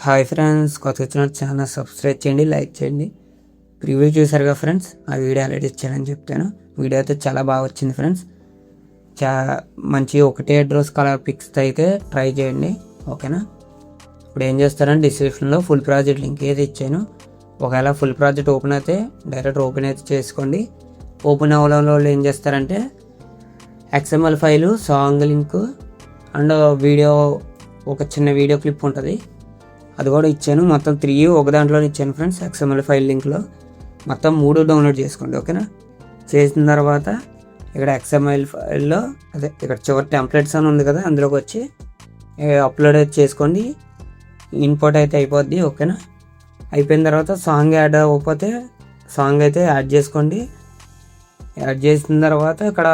Hi friends, కొత్తగా వచ్చిన channel subscribe చేయండి, లైక్ చేయండి. ప్రివ్యూ చూసారుగా ఫ్రెండ్స్, ఆ వీడియో ఎలా ఎడిట్ చేయాలని చెప్తాను. వీడియో అయితే చాలా బాగా వచ్చింది ఫ్రెండ్స్. మంచి ఒకటే డ్రెస్ కలర్ పిక్స్ అయితే ట్రై చేయండి, ఓకేనా. ఇప్పుడు ఏం చేస్తారంటే డిస్క్రిప్షన్లో ఫుల్ ప్రాజెక్ట్ లింక్ అయితే ఇచ్చాను. ఒకవేళ ఫుల్ ప్రాజెక్ట్ ఓపెన్ అయితే డైరెక్ట్ ఓపెన్ అయితే చేసుకోండి. ఓపెన్ అవ్వడంలో ఏం చేస్తారంటే XML file, song link and video, ఒక చిన్న వీడియో క్లిప్ ఉంటుంది, అది కూడా ఇచ్చాను. మొత్తం 3 ఒక దాంట్లోనే ఇచ్చాను ఫ్రెండ్స్. XML ఫైల్ లింక్లో మొత్తం 3 డౌన్లోడ్ చేసుకోండి, ఓకేనా. చేసిన తర్వాత ఇక్కడ XML ఫైల్లో ఇక్కడ చివరి టెంప్లెట్స్ అని ఉంది కదా, అందులోకి వచ్చి అప్లోడ్ అయితే చేసుకోండి. ఇంపోర్ట్ అయితే అయిపోద్ది, ఓకేనా. అయిపోయిన తర్వాత సాంగ్ యాడ్ అవ్వకపోతే సాంగ్ అయితే యాడ్ చేసుకోండి. యాడ్ చేసిన తర్వాత ఇక్కడ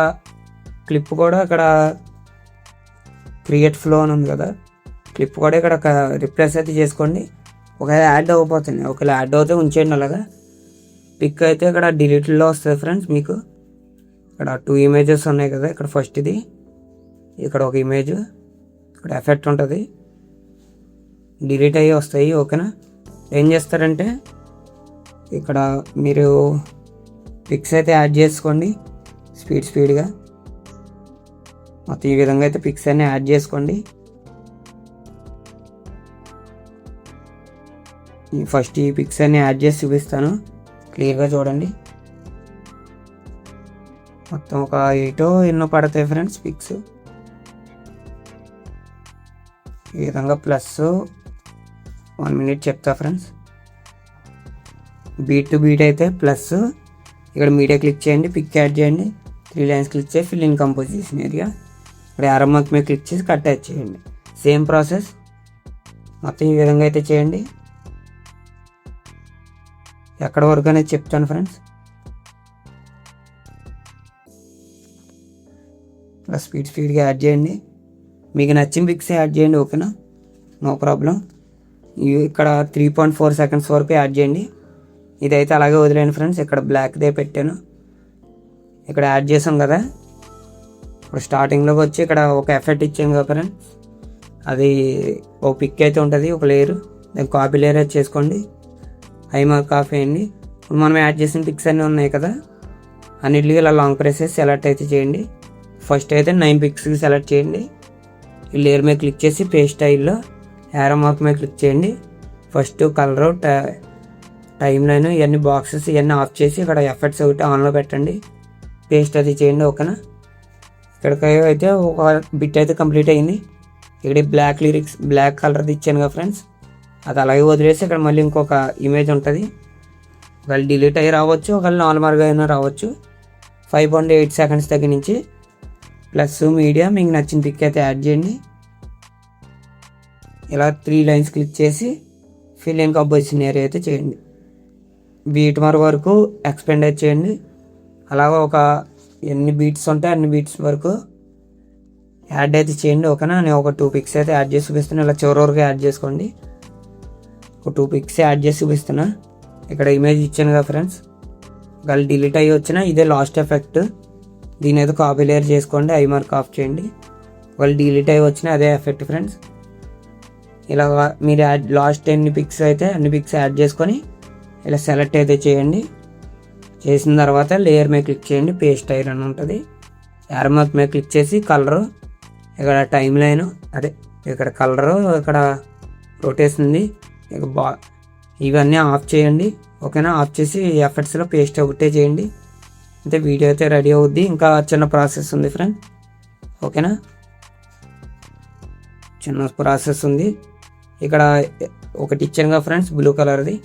క్లిప్ కూడా ఇక్కడ క్రియేట్ ఫ్లో అని ఉంది కదా, క్లిప్ కూడా ఇక్కడ రిప్లేస్ అయితే చేసుకోండి. ఒకవేళ యాడ్ అవ్వకపోతుంది, ఒకవేళ యాడ్ అవుతే ఉంచేయండి అలాగా. పిక్ అయితే ఇక్కడ డిలీట్లో వస్తుంది ఫ్రెండ్స్. మీకు ఇక్కడ 2 ఇమేజెస్ ఉన్నాయి కదా, ఇక్కడ ఫస్ట్ ఇది, ఇక్కడ ఒక ఇమేజ్, ఇక్కడ ఎఫెక్ట్ ఉంటుంది, డిలీట్ అయ్యి వస్తాయి, ఓకేనా. ఏం చేస్తారంటే ఇక్కడ మీరు పిక్స్ అయితే యాడ్ చేసుకోండి స్పీడ్గా. మొత్తం ఈ విధంగా అయితే పిక్స్ అన్ని యాడ్ చేసుకోండి. ఫస్ట్ ఈ పిక్స్ అన్ని యాడ్ చేసి చూపిస్తాను, క్లియర్గా చూడండి. మొత్తం ఒక 8 ఎన్నో పడతాయి ఫ్రెండ్స్ పిక్స్. ఈ విధంగా ప్లస్ 1 మినిట్ చెప్తా ఫ్రెండ్స్. బీట్ టు బీట్ అయితే ప్లస్, ఇక్కడ మీడియా క్లిక్ చేయండి, పిక్ యాడ్ చేయండి, 3 లైన్స్ క్లిక్ చేసి ఫిల్ ఇన్ కంపోజిషన్ ఏరియా, ఇక్కడ యారో మార్క్ మీద క్లిక్ చేసి కట్ యాడ్ చేయండి. సేమ్ ప్రాసెస్ మొత్తం ఈ విధంగా అయితే చేయండి. ఎక్కడ వరకు అనేది చెప్తాను ఫ్రెండ్స్. ఇలా స్పీడ్గా యాడ్ చేయండి, మీకు నచ్చిన పిక్స్ యాడ్ చేయండి, ఓకేనా, నో ప్రాబ్లం. ఇక్కడ 3.4 సెకండ్స్ వరకు యాడ్ చేయండి. ఇదైతే అలాగే వదిలేండి ఫ్రెండ్స్. ఇక్కడ బ్లాక్దే పెట్టాను, ఇక్కడ యాడ్ చేసాం కదా. ఇప్పుడు స్టార్టింగ్లోకి వచ్చి ఇక్కడ ఒక ఎఫెక్ట్ ఇచ్చాను కదా ఫ్రెండ్స్, అది ఒక పిక్ అయితే ఉంటుంది, ఒక లేయర్, దాన్ని కాపీ లేయర్ అయితే చేసుకోండి, ఐమార్క్ ఆఫ్ వేయండి. ఇప్పుడు మనం యాడ్ చేసిన పిక్స్ అన్నీ ఉన్నాయి కదా, అన్నిటికీ ఇలా లాంగ్ ప్రెస్ చేసి సెలెక్ట్ అయితే చేయండి. ఫస్ట్ అయితే 9 పిక్స్కి సెలెక్ట్ చేయండి. ఈ లేయర్ మీద క్లిక్ చేసి పేస్ట్ స్టైల్లో యారో మార్క్ మీద క్లిక్ చేయండి. ఫస్ట్ కలరు, టైమ్ లైన్, ఇవన్నీ బాక్సెస్ ఇవన్నీ ఆఫ్ చేసి ఇక్కడ ఎఫెక్ట్స్ ఒకటి ఆన్లో పెట్టండి, పేస్ట్ అది చేయండి, ఓకేనా. ఇక్కడికి అయితే ఒక బిట్ అయితే కంప్లీట్ అయింది. ఇక్కడ బ్లాక్ లిరిక్స్, బ్లాక్ కలర్ది ఇచ్చాను కదా ఫ్రెండ్స్, అది అలాగే వదిలేసి ఇక్కడ మళ్ళీ ఇంకొక ఇమేజ్ ఉంటుంది. ఒకవేళ డిలీట్ అయ్యి రావచ్చు, ఒకవేళ నార్మల్గా అయినా రావచ్చు. 5.8 సెకండ్స్ దగ్గర నుంచి ప్లస్ మీడియా, మీకు నచ్చిన పిక్ అయితే యాడ్ చేయండి. ఇలా 3 లైన్స్ క్లిక్ చేసి ఫిల్ ఇన్ కంపోజిషన్ ఏరియా అయితే చేయండి. బీట్ వరకు ఎక్స్పెండ్ అయితే చేయండి. అలాగే ఒక ఎన్ని బీట్స్ ఉంటాయి అన్ని బీట్స్ వరకు యాడ్ అయితే చేయండి, ఓకేనా. నేను ఒక 2 పిక్స్ అయితే యాడ్ చేసి చూపిస్తాను. ఇలా చివరి వరకు యాడ్ చేసుకోండి. ఒక 2 పిక్స్ యాడ్ చేసి చూపిస్తున్నా. ఇక్కడ ఇమేజ్ ఇచ్చాను కదా ఫ్రెండ్స్, ఒకవేళ డిలీట్ అయ్యి వచ్చినా ఇదే లాస్ట్ ఎఫెక్ట్, దీని అయితే కాపీ లేయర్ చేసుకోండి, ఐ మార్క్ ఆఫ్ చేయండి. ఒకవేళ డిలీట్ అయ్యి వచ్చినా అదే ఎఫెక్ట్ ఫ్రెండ్స్. ఇలా మీరు లాస్ట్ ఎన్ని పిక్స్ అయితే అన్ని పిక్స్ యాడ్ చేసుకొని ఇలా సెలెక్ట్ అయితే చేయండి. చేసిన తర్వాత లేయర్ మీద క్లిక్ చేయండి, పేస్ట్ స్టైల్ అని ఉంటుంది, యారో మార్క్ మీద క్లిక్ చేసి కలరు, ఇక్కడ టైమ్ లైన్, అదే ఇక్కడ కలరు, ఇక్కడ రొటేషన్, ఇక ఇవన్నీ ఆఫ్ చేయండి, ఓకేనా. ఆఫ్ చేసి ఎఫెక్ట్స్లో పేస్ట్ ఒకటే చేయండి, అంటే వీడియో అయితే రెడీ అవుద్ది. ఇంకా చిన్న ప్రాసెస్ ఉంది ఫ్రెండ్, ఓకేనా. చిన్న ప్రాసెస్ ఉంది. ఇక్కడ ఒకటి ఇచ్చానుగా ఫ్రెండ్స్, బ్లూ కలర్ది,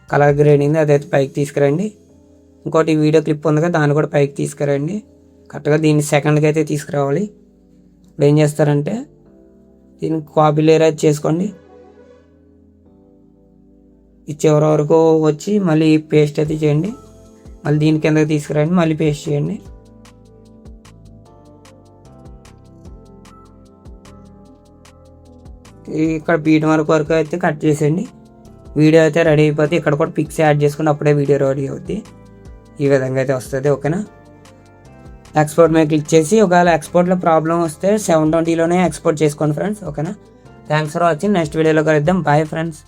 కలర్ గ్రేడింగ్, అదైతే పైకి తీసుకురండి. ఇంకోటి వీడియో క్లిప్ ఉంది కదా, దాన్ని కూడా పైకి తీసుకురండి. కరెక్ట్గా దీన్ని సెకండ్కి అయితే తీసుకురావాలి. ఇప్పుడు ఏం చేస్తారంటే దీన్ని కాపీ లేయర్ అయితే చేసుకోండి. చివరి వరకు వచ్చి మళ్ళీ పేస్ట్ అయితే చేయండి, మళ్ళీ దీని కిందకి తీసుకురండి, మళ్ళీ పేస్ట్ చేయండి. ఇక్కడ బీట్ వరకు అయితే కట్ చేసేయండి. వీడియో అయితే రెడీ అయిపోతే ఇక్కడ కూడా పిక్స్ యాడ్ చేసుకుని అప్పుడే వీడియో రెడీ అవుద్ది. ఈ విధంగా అయితే వస్తుంది, ఓకేనా. ఎక్స్పోర్ట్ మీద క్లిక్ చేసి ఒకవేళ ఎక్స్పోర్ట్లో ప్రాబ్లం వస్తే 720లోనే ఎక్స్పోర్ట్ చేసుకోండి ఫ్రెండ్స్, ఓకేనా. Thanks for watching. నెక్స్ట్ వీడియోలో కలుద్దాం. Bye friends.